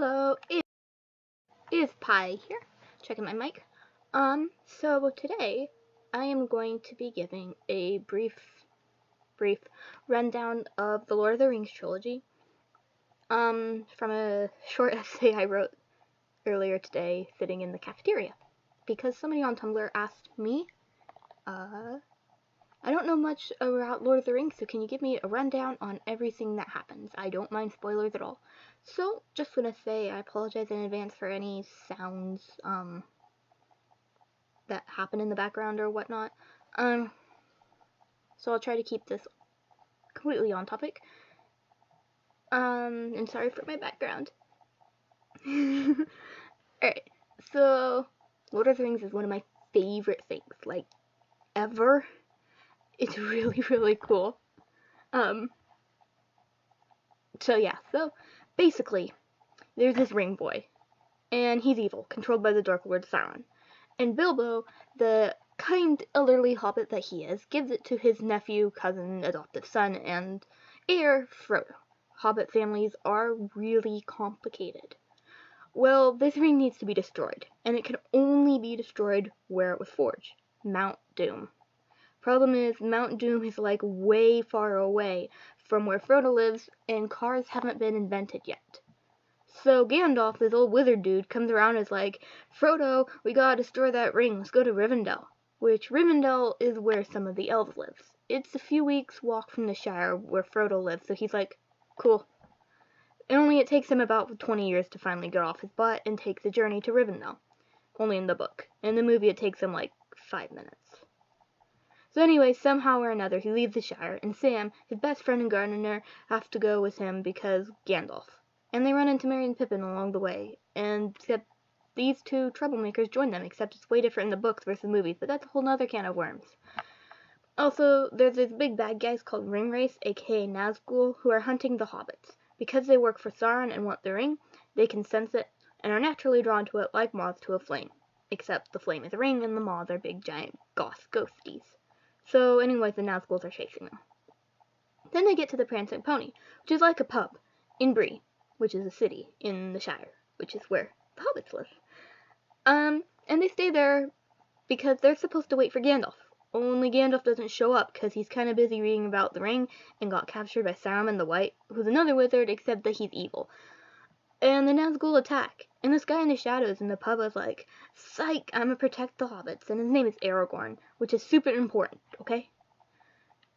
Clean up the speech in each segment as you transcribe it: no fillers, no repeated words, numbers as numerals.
Hello, it is Pi here, checking my mic. So today I am going to be giving a brief rundown of the Lord of the Rings trilogy, from a short essay I wrote earlier today sitting in the cafeteria, because somebody on Tumblr asked me, I don't know much about Lord of the Rings, so can you give me a rundown on everything that happens? I don't mind spoilers at all. So, just gonna say I apologize in advance for any sounds, that happen in the background or whatnot. So I'll try to keep this completely on topic. And sorry for my background. Alright, so Lord of the Rings is one of my favorite things, like, ever. It's really, really cool. So basically, there's this ring boy, and he's evil, controlled by the Dark Lord Sauron. And Bilbo, the kind, elderly hobbit that he is, gives it to his nephew, cousin, adoptive son, and heir, Frodo. Hobbit families are really complicated. Well, this ring needs to be destroyed, and it can only be destroyed where it was forged, Mount Doom. Problem is, Mount Doom is like way far away from where Frodo lives, and cars haven't been invented yet. So Gandalf, this old wizard dude, comes around and is like, Frodo, we gotta destroy that ring, let's go to Rivendell. Which, Rivendell is where some of the elves live. It's a few weeks walk from the Shire where Frodo lives, so he's like, cool. It takes him about 20 years to finally get off his butt and take the journey to Rivendell. Only in the book. In the movie it takes him like 5 minutes. So anyway, somehow or another, he leaves the Shire, and Sam, his best friend and gardener, have to go with him because Gandalf. And they run into Merry and Pippin along the way, and except these two troublemakers join them, except it's way different in the books versus the movies, but that's a whole nother can of worms. Also, there's these big bad guys called Ringwraiths, aka Nazgul, who are hunting the hobbits. Because they work for Sauron and want the ring, they can sense it, and are naturally drawn to it like moths to a flame. Except the flame is a ring, and the moths are big giant goth ghosties. So anyways, the Nazguls are chasing them. Then they get to the Prancing Pony, which is like a pub, in Bree, which is a city in the Shire, which is where the hobbits live. And they stay there because they're supposed to wait for Gandalf. Only Gandalf doesn't show up because he's kind of busy reading about the ring and got captured by Saruman the White, who's another wizard except that he's evil. And the Nazgul attack, and this guy in the shadows in the pub is like, psych, I'm gonna protect the hobbits, and his name is Aragorn, which is super important, okay?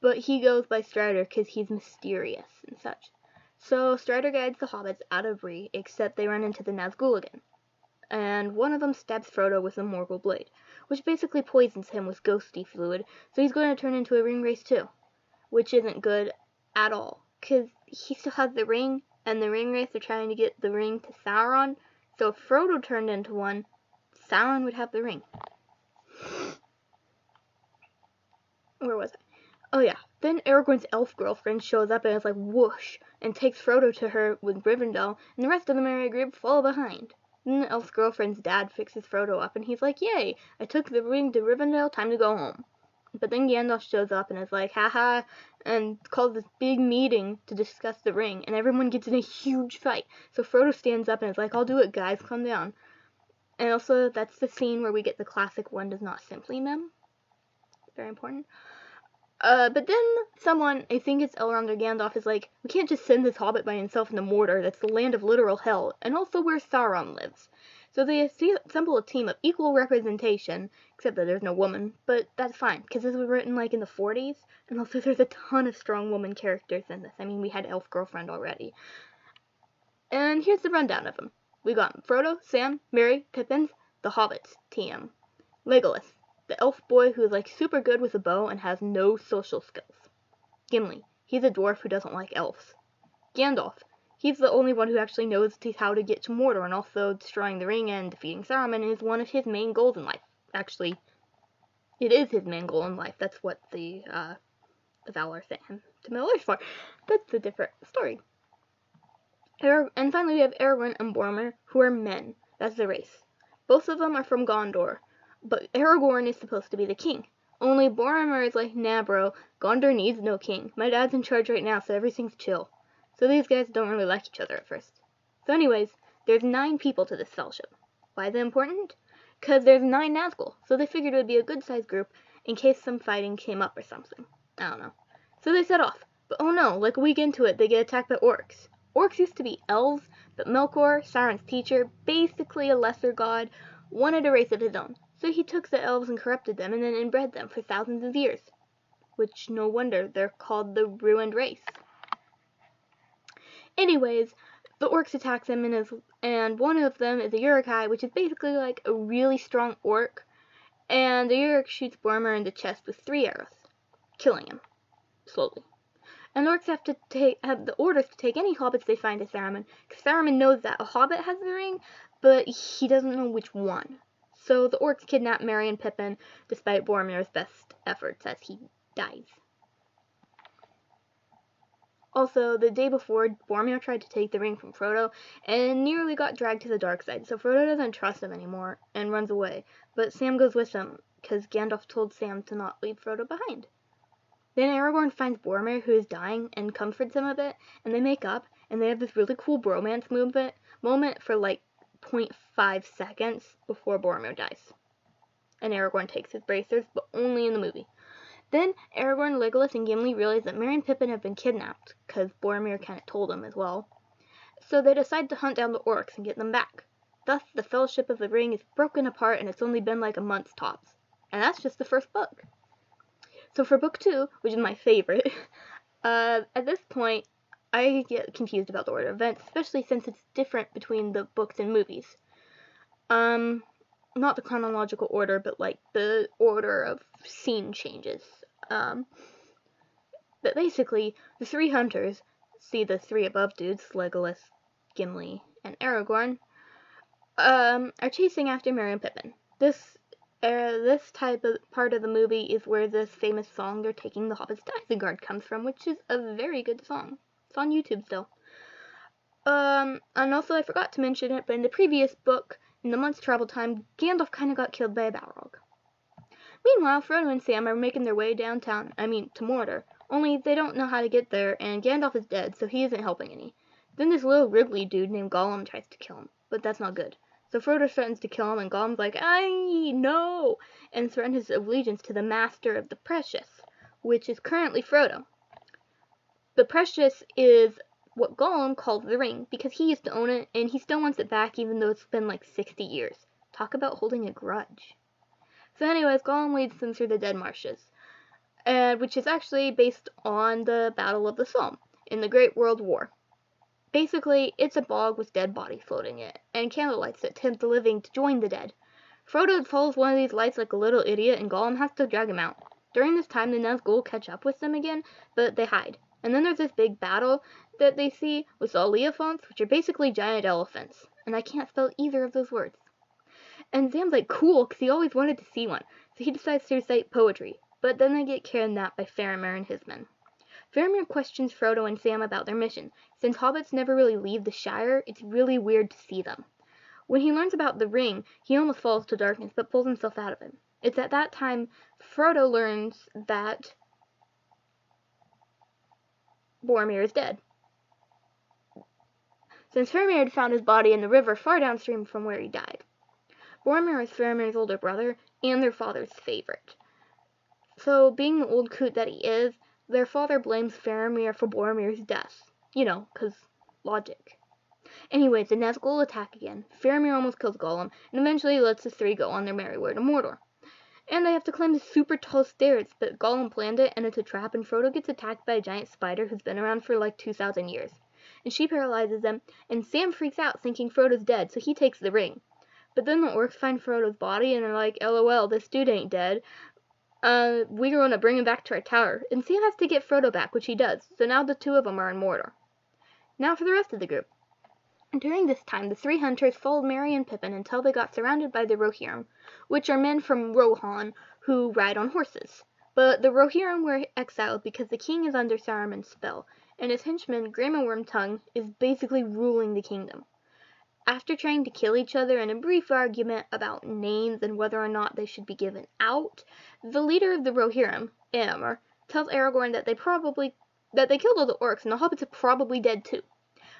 But he goes by Strider because he's mysterious and such. So Strider guides the hobbits out of Bree, except they run into the Nazgul again. And one of them stabs Frodo with a Morgul blade, which basically poisons him with ghosty fluid, so he's going to turn into a Ringwraith too. Which isn't good at all, because he still has the ring, and the Ringwraiths are trying to get the ring to Sauron, so if Frodo turned into one, Sauron would have the ring. Where was I? Oh yeah, then Aragorn's elf girlfriend shows up and is like whoosh, and takes Frodo to her with Rivendell, and the rest of the merry group follow behind. Then the elf girlfriend's dad fixes Frodo up, and he's like, yay, I took the ring to Rivendell, time to go home. But then Gandalf shows up and is like, haha, and calls this big meeting to discuss the ring, and everyone gets in a huge fight. So Frodo stands up and is like, I'll do it, guys, calm down. And also, that's the scene where we get the classic one does not simply mem. Very important. But then someone, I think it's Elrond or Gandalf, is like, we can't just send this hobbit by himself into Mordor, that's the land of literal hell, and also where Sauron lives. So they assemble a team of equal representation, except that there's no woman, but that's fine, because this was written like in the 40s, and also there's a ton of strong woman characters in this. I mean, we had Elf Girlfriend already. And here's the rundown of them. We got Frodo, Sam, Merry, Pippin, the Hobbits, TM. Legolas, the elf boy who is like super good with a bow and has no social skills. Gimli, he's a dwarf who doesn't like elves. Gandalf, he's the only one who actually knows how to get to Mordor, and also destroying the ring and defeating Saruman is one of his main goals in life. Actually, it is his main goal in life. That's what the Valor sent him to Middle-earth for. That's a different story. And finally we have Aragorn and Boromir, who are men. That's the race. Both of them are from Gondor, but Aragorn is supposed to be the king. Only Boromir is like, nah bro, Gondor needs no king. My dad's in charge right now, so everything's chill. So these guys don't really like each other at first. So anyways, There's 9 people to this fellowship. Why is it important? Because there's 9 Nazgul, so they figured it would be a good-sized group in case some fighting came up or something. I don't know. So they set off. But oh no, like a week into it, they get attacked by orcs. Orcs used to be elves, but Melkor, Sauron's teacher, basically a lesser god, wanted a race of his own. So he took the elves and corrupted them and then inbred them for thousands of years. Which, no wonder, they're called the Ruined Race. Anyways, the orcs attack them, and one of them is a Uruk-hai, which is basically like a really strong orc, and the Uruk shoots Boromir in the chest with 3 arrows, killing him, slowly. And the orcs have the orders to take any hobbits they find to Saruman, because Saruman knows that a hobbit has the ring, but he doesn't know which one. So the orcs kidnap Merry and Pippin, despite Boromir's best efforts, as he dies. Also, the day before, Boromir tried to take the ring from Frodo and nearly got dragged to the dark side, so Frodo doesn't trust him anymore and runs away. But Sam goes with him, because Gandalf told Sam to not leave Frodo behind. Then Aragorn finds Boromir, who is dying, and comforts him a bit, and they make up, and they have this really cool bromance moment for like 0.5 seconds before Boromir dies. And Aragorn takes his bracers, but only in the movie. Then Aragorn, Legolas, and Gimli realize that Merry and Pippin have been kidnapped, because Boromir kind of told them as well. So they decide to hunt down the orcs and get them back. Thus, the Fellowship of the Ring is broken apart, and it's only been like a month's tops. And that's just the first book. So for book 2, which is my favorite, at this point, I get confused about the order of events, especially since it's different between the books and movies. Not the chronological order, but like the order of scene changes. But basically, the 3 hunters, see the 3 above dudes, Legolas, Gimli, and Aragorn, are chasing after Merry and Pippin. This type of part of the movie is where this famous song, They're Taking the Hobbits to Isengard, comes from, which is a very good song. It's on YouTube still. And also, I forgot to mention it, but in the previous book, in the month's travel time, Gandalf kind of got killed by a Balrog. Meanwhile, Frodo and Sam are making their way to Mordor, only they don't know how to get there, and Gandalf is dead, so he isn't helping any. Then this little wriggly dude named Gollum tries to kill him, but that's not good. So Frodo threatens to kill him, and Gollum's like, no! And threatens his allegiance to the Master of the Precious, which is currently Frodo. The Precious is what Gollum calls the ring, because he used to own it, and he still wants it back even though it's been like 60 years. Talk about holding a grudge. So anyways, Gollum leads them through the Dead Marshes, which is actually based on the Battle of the Somme in the Great World War. Basically, it's a bog with dead bodies floating in it, and candlelights that tempt the living to join the dead. Frodo follows one of these lights like a little idiot, and Gollum has to drag him out. During this time, the Nazgul catch up with them again, but they hide. And then there's this big battle that they see with all Leophants, which are basically giant elephants. And I can't spell either of those words. And Sam's like, cool, because he always wanted to see one. So he decides to recite poetry. But then they get kidnapped by Faramir and his men. Faramir questions Frodo and Sam about their mission. Since hobbits never really leave the Shire, it's really weird to see them. When he learns about the ring, he almost falls to darkness, but pulls himself out of it. It's at that time Frodo learns that Boromir is dead. Since Faramir had found his body in the river far downstream from where he died. Boromir is Faramir's older brother, and their father's favorite. So, being the old coot that he is, their father blames Faramir for Boromir's death. You know, 'cause logic. Anyways, the Nazgul attack again. Faramir almost kills Gollum, and eventually lets the 3 go on their merry way to Mordor. And they have to climb the super tall stairs, but Gollum planned it, and it's a trap, and Frodo gets attacked by a giant spider who's been around for like 2,000 years. And she paralyzes them, and Sam freaks out, thinking Frodo's dead, so he takes the ring. But then the orcs find Frodo's body, and are like, LOL, this dude ain't dead. We're gonna bring him back to our tower. And Sam has to get Frodo back, which he does, so now the 2 of them are in Mordor. Now for the rest of the group. During this time, the 3 hunters followed Merry and Pippin until they got surrounded by the Rohirrim, which are men from Rohan who ride on horses. But the Rohirrim were exiled because the king is under Saruman's spell, and his henchman, Grima Wormtongue, is basically ruling the kingdom. After trying to kill each other in a brief argument about names and whether or not they should be given out, the leader of the Rohirrim, Éomer, tells Aragorn that they killed all the orcs and the hobbits are probably dead too.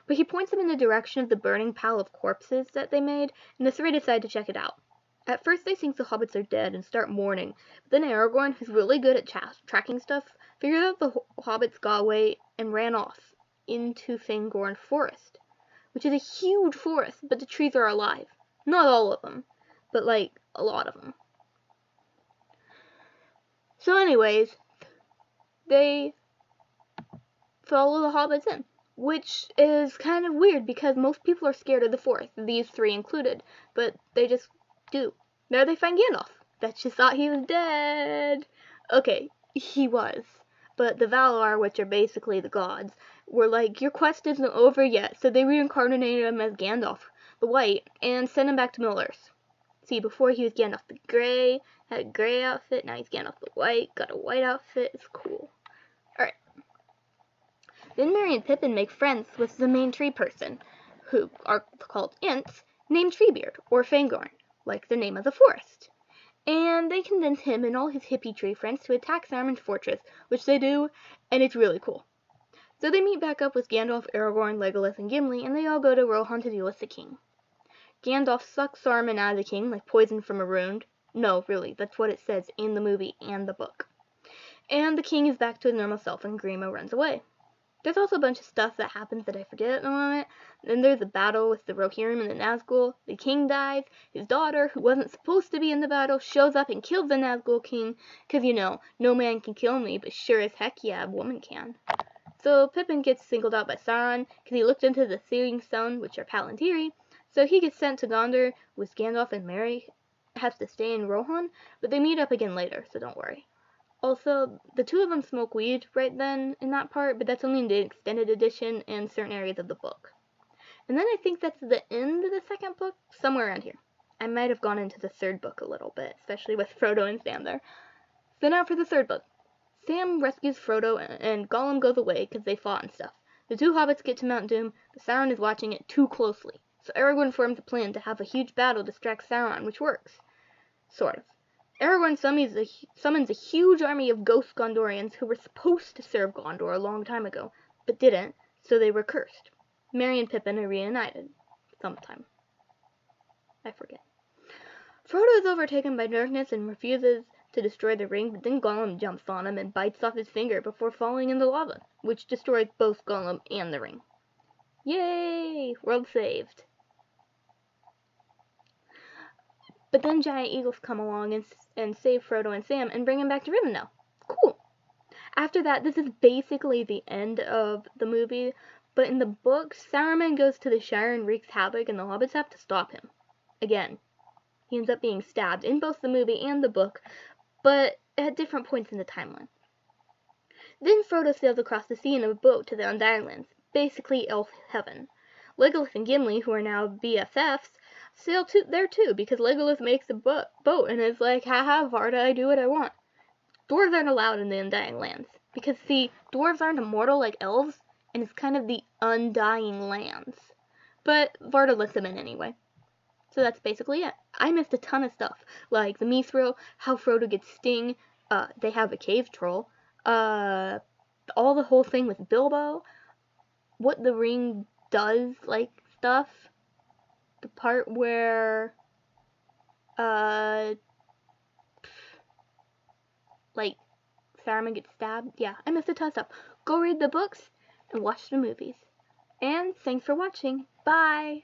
but he points them in the direction of the burning pile of corpses that they made, and the three decide to check it out. At first they think the hobbits are dead and start mourning, but then Aragorn, who's really good at tracking stuff, figured out the hobbits got away and ran off into Fangorn Forest, which is a huge forest, but the trees are alive. Not all of them, but like a lot of them. So anyways, they follow the hobbits in, which is kind of weird because most people are scared of the forest, these three included, but they just do. There they find Gandalf. That just thought he was dead. Okay, he was. But the Valar, which are basically the gods, were like, your quest isn't over yet, so they reincarnated him as Gandalf the White and sent him back to Middle-earth. See, before he was Gandalf the Grey, had a grey outfit, now he's Gandalf the White, got a white outfit, it's cool. Alright. Then Merry and Pippin make friends with the main tree person, who are called Ents, named Treebeard, or Fangorn, like the name of the forest. And they convince him and all his hippie tree friends to attack Saruman's fortress, which they do, and it's really cool. So they meet back up with Gandalf, Aragorn, Legolas, and Gimli, and they all go to Rohan to deal with the king. Gandalf sucks Saruman out of the king, like poison from a wound. No, really, that's what it says in the movie and the book. And the king is back to his normal self, and Grimo runs away. There's also a bunch of stuff that happens that I forget at the moment. Then there's a battle with the Rohirrim and the Nazgul. The king dies. His daughter, who wasn't supposed to be in the battle, shows up and kills the Nazgul king. Because, you know, no man can kill me, but sure as heck yeah, a woman can. So Pippin gets singled out by Sauron because he looked into the Seeing Stone, which are Palantiri. So he gets sent to Gondor with Gandalf, and Merry has to stay in Rohan. But they meet up again later, so don't worry. Also, the two of them smoke weed right then in that part, but that's only in the extended edition and certain areas of the book. And then I think that's the end of the second book, somewhere around here. I might have gone into the third book a little bit, especially with Frodo and Sam there. So now for the third book. Sam rescues Frodo and Gollum goes away because they fought and stuff. The two hobbits get to Mount Doom, but Sauron is watching it too closely. So Aragorn forms a plan to have a huge battle to distract Sauron, which works. Sort of. Aragorn summons a huge army of ghost Gondorians who were supposed to serve Gondor a long time ago, but didn't, so they were cursed. Merry and Pippin are reunited. Sometime. I forget. Frodo is overtaken by darkness and refuses to destroy the ring, but then Gollum jumps on him and bites off his finger before falling in the lava, which destroys both Gollum and the ring. Yay! World saved. But then giant eagles come along and save Frodo and Sam and bring him back to Rivendell. Cool. After that, this is basically the end of the movie, but in the book, Saruman goes to the Shire and wreaks havoc, and the hobbits have to stop him. Again, he ends up being stabbed in both the movie and the book, but at different points in the timeline. Then Frodo sails across the sea in a boat to the Undying Lands, basically elf heaven. Legolas and Gimli, who are now BFFs, sail there too, because Legolas makes a boat and is like, haha, Varda, I do what I want. Dwarves aren't allowed in the Undying Lands, because see, dwarves aren't immortal like elves, and it's kind of the Undying Lands. But Varda lets them in anyway. So that's basically it. I missed a ton of stuff, like the Mithril, how Frodo gets Sting, they have a cave troll, all the whole thing with Bilbo, what the ring does, like, stuff. The part where, like, Saruman gets stabbed. Yeah, I missed a ton of stuff. Go read the books and watch the movies. And thanks for watching. Bye!